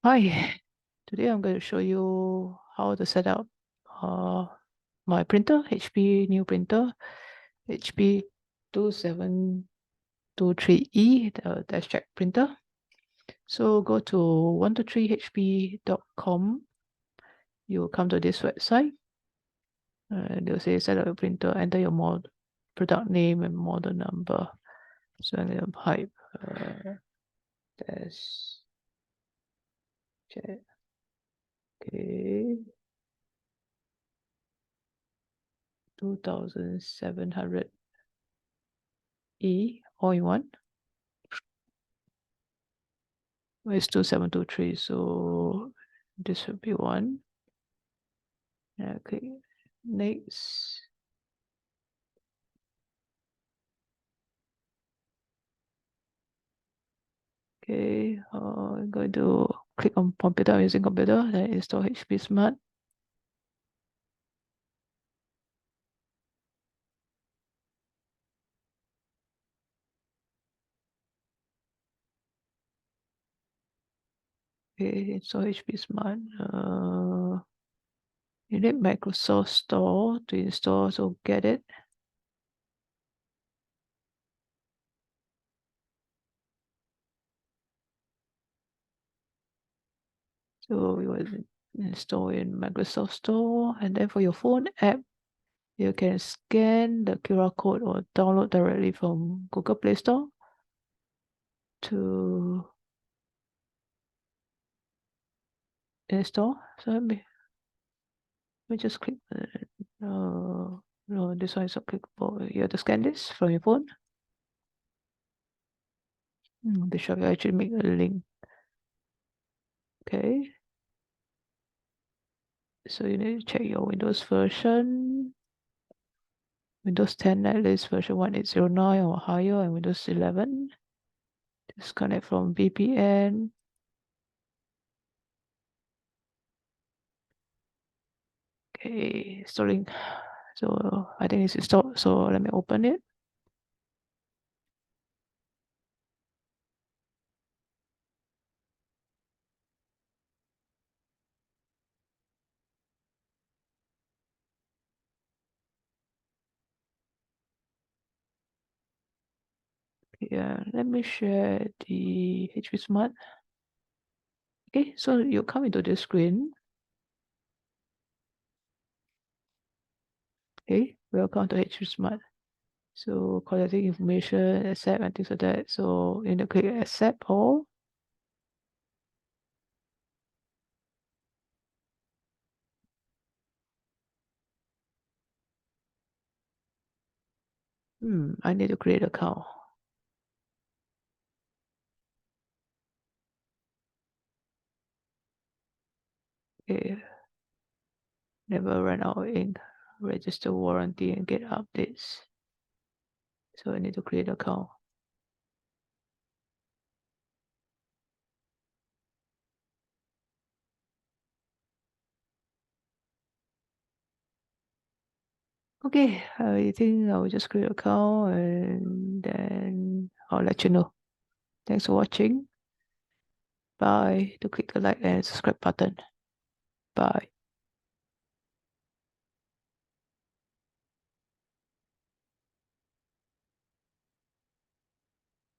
Hi, today I'm going to show you how to set up my printer, HP new printer, HP 2723e, the Deskjet printer. So go to 123hp.com. You will come to this website. They'll say set up your printer, enter your product name and model number. So I'm going to type Deskjet. Okay. 2700E all in one. It's 2723, so this would be one. Okay, next. Okay, I'm going to click on computer using computer, then install HP Smart. Okay, install HP Smart. You need Microsoft Store to install, so get it. So we will install in Microsoft Store, and then for your phone app, you can scan the QR code or download directly from Google Play Store to install. So let me just click. No, this one is not clickable. You have to scan this from your phone. They should actually make a link. Okay. So you need to check your Windows version. Windows 10 at least version 1809 or higher, and Windows 11. Disconnect from VPN. Okay, installing. So I think it's installed. So let me open it. Yeah, let me share the HP Smart. Okay, so you come into this screen. Okay, welcome to HP Smart. So collecting information, accept and things like that. So you need to click accept all. I need to create an account. Okay. Never run out of ink. Register warranty and get updates. So I need to create an account. Okay, I think I will just create an account and then I'll let you know. Thanks for watching. Bye. To click the like and subscribe button. Bye.